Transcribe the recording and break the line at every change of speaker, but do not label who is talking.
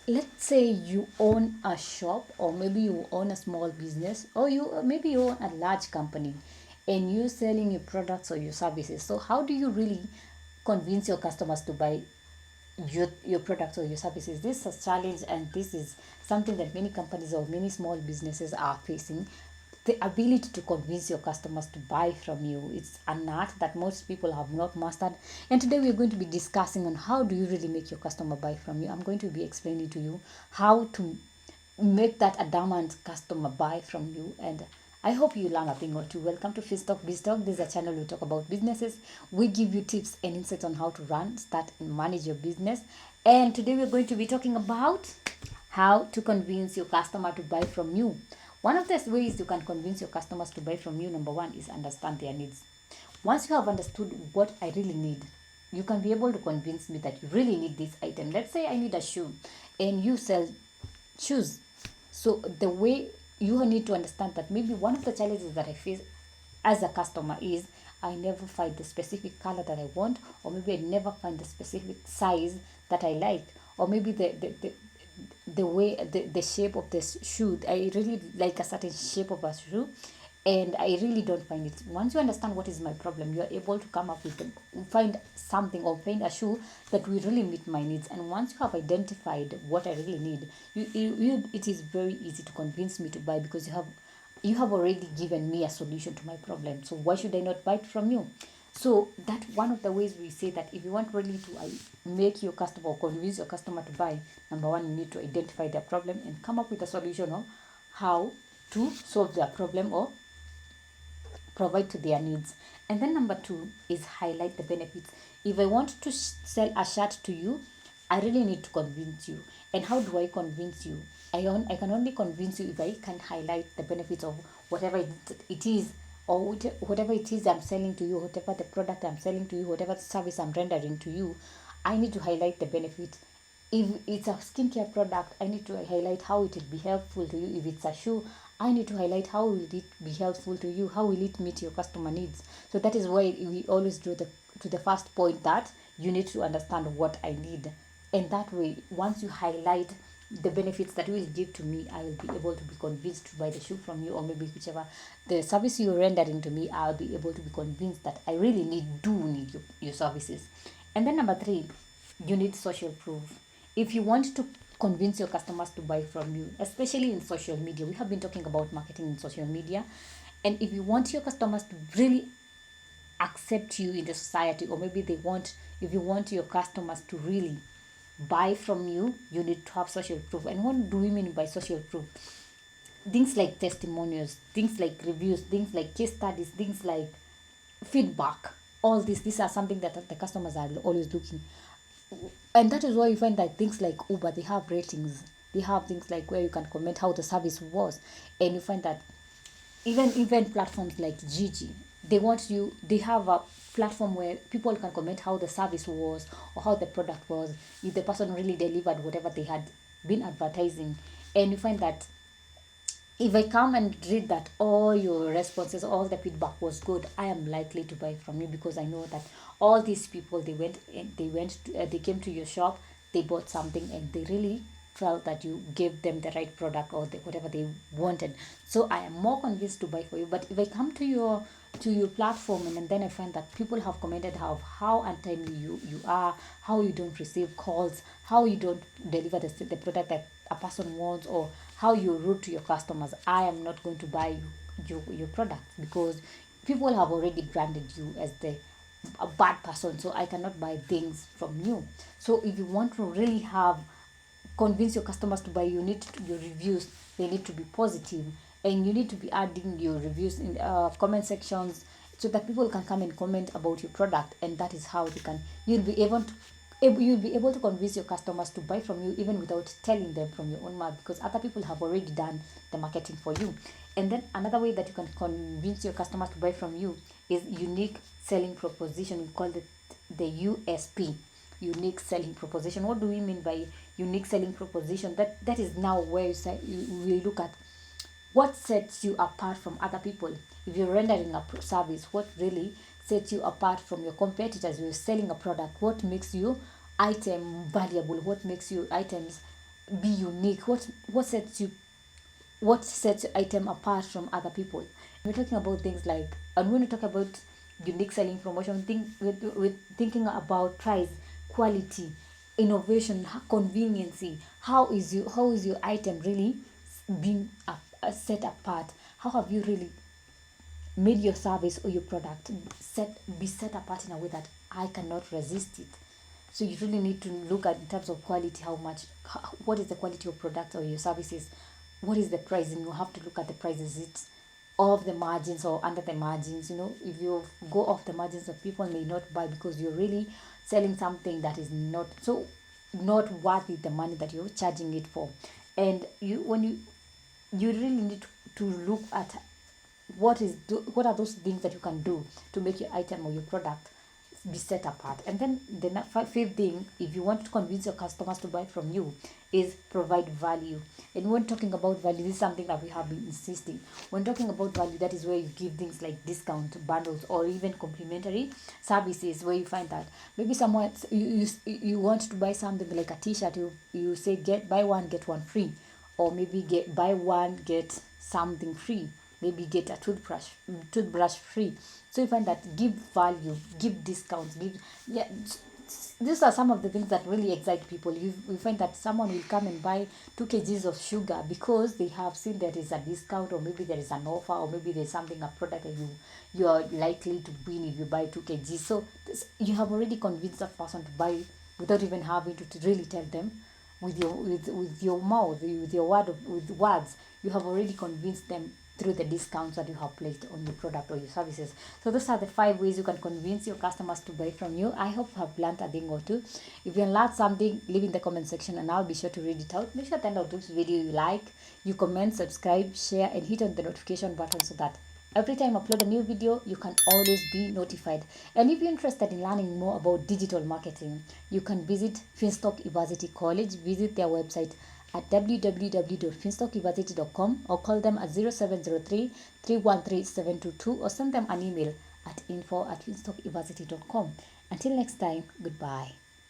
let's say you own a shop, or maybe you own a small business, or maybe you own a large company, and you're selling your products or your services. So how do you really convince your customers to buy your products or your services? This is a challenge, and this is something that many companies or many small businesses are facing. The ability to convince your customers to buy from you, it's an art that most people have not mastered. And today we're going to be discussing on how do you really make your customer buy from you. I'm going to be explaining to you how to make that adamant customer buy from you, and I hope you learn a thing or two. Welcome to Finstock Biztalk. This is a channel we talk about businesses. We give you tips and insights on how to run, start, and manage your business. And today we're going to be talking about how to convince your customer to buy from you. One of the ways you can convince your customers to buy from you, number one, is understand their needs. Once you have understood what I really need, you can be able to convince me that you really need this item. Let's say I need a shoe, and you sell shoes. So the way you need to understand that maybe one of the challenges that I face as a customer is I never find the specific color that I want, or maybe I never find the specific size that I like, or maybe the way the shape of the shoe, I really like a certain shape of a shoe, and I really don't find it. Once you understand what is my problem, you are able to come up with find something or find a shoe that will really meet my needs. And once you have identified what I really need, it is very easy to convince me to buy, because you have already given me a solution to my problem. So why should I not buy it from you? So that one of the ways we say that if you want really to make your customer or convince your customer to buy, number one, you need to identify their problem and come up with a solution of how to solve their problem or provide to their needs. And then number two is highlight the benefits. If I want to sell a shirt to you, I really need to convince you. And how do I convince you? I can only convince you if I can highlight the benefits of whatever it is, or whatever it is I'm selling to you, whatever the product I'm selling to you, whatever service I'm rendering to you. I need to highlight the benefit. If it's a skincare product, I need to highlight how it will be helpful to you. If it's a shoe, I need to highlight how will it be helpful to you, how will it meet your customer needs. So that is why we always do the first point, that you need to understand what I need. And that way, once you highlight the benefits that will give to me, I will be able to be convinced to buy the shoe from you, or maybe whichever the service you're rendering to me, I'll be able to be convinced that I really need your services. And then number three, you need social proof. If you want to convince your customers to buy from you, especially in social media, we have been talking about marketing in social media. And if you want your customers to really accept you in the society, or maybe if you want your customers to really buy from you, you need to have social proof. And what do we mean by social proof? Things like testimonials, things like reviews, things like case studies, things like feedback. All these are something that the customers are always looking. And that is why you find that things like Uber, they have ratings. They have things like where you can comment how the service was. And you find that even platforms like Gigi, they have a platform where people can comment how the service was, or how the product was, if the person really delivered whatever they had been advertising. And you find that if I come and read that all your responses, all the feedback was good, I am likely to buy from you, because I know that all these people, they came to your shop, they bought something, and they really felt that you gave them the right product, or whatever they wanted. So I am more convinced to buy for you. But if I come to your platform, and then I find that people have commented how untimely you are, how you don't receive calls, how you don't deliver the product that a person wants, or how you're rude to your customers, I am not going to buy your product, because people have already branded you as a bad person. So I cannot buy things from you. So if you want to really have convince your customers to buy, your reviews, they need to be positive, and you need to be adding your reviews in comment sections, so that people can come and comment about your product. And that is how you'll be able to convince your customers to buy from you, even without telling them from your own mouth, because other people have already done the marketing for you. And then another way that you can convince your customers to buy from you is unique selling proposition. We call it the USP, unique selling proposition. What do we mean by unique selling proposition? That is now where you look at what sets you apart from other people. If you're rendering a service, what really sets you apart from your competitors? You're selling a product, what makes you item valuable, what makes you items be unique? What sets your item apart from other people? We're talking about things like, and when we talk about unique selling promotion, with thinking about price, quality, innovation, conveniency. How is your item really being set apart? How have you really made your service or your product set apart in a way that I cannot resist it? So you really need to look at, in terms of quality, what is the quality of product or your services? What is the pricing? You have to look at the prices. It's off the margins or under the margins. If you go off the margins, of people may not buy because you're really selling something that is not worthy the money that you're charging it for. And you really need to look at what are those things that you can do to make your item or your product be set apart. And then the fifth thing, if you want to convince your customers to buy from you, is provide value. And when talking about value, this is something that we have been insisting. When talking about value, that is where you give things like discount bundles or even complimentary services, where you find that maybe someone, you want to buy something like a t-shirt, you say buy one get one free, or maybe buy one get something free, maybe get a toothbrush free. So you find that give value, give discounts, yeah. These are some of the things that really excite people. You find that someone will come and buy 2 kgs of sugar because they have seen there is a discount, or maybe there is an offer, or maybe there's something, a product that you are likely to win if you buy 2 kgs. So you have already convinced that person to buy without even having to really tell them. With your mouth, with words, you have already convinced them through the discounts that you have placed on your product or your services. So those are the 5 ways you can convince your customers to buy from you. I hope you have learned a thing or two. If you learned something, leave in the comment section and I'll be sure to read it out. Make sure to out this video you like, you comment, subscribe, share, and hit on the notification button so that every time I upload a new video, you can always be notified. And if you're interested in learning more about digital marketing, you can visit Finstock Evarsity College. Visit their website at www.finstockevarsity.com, or call them at 0703 313 722, or send them an email at info@finstockevarsity.com. Until next time, goodbye.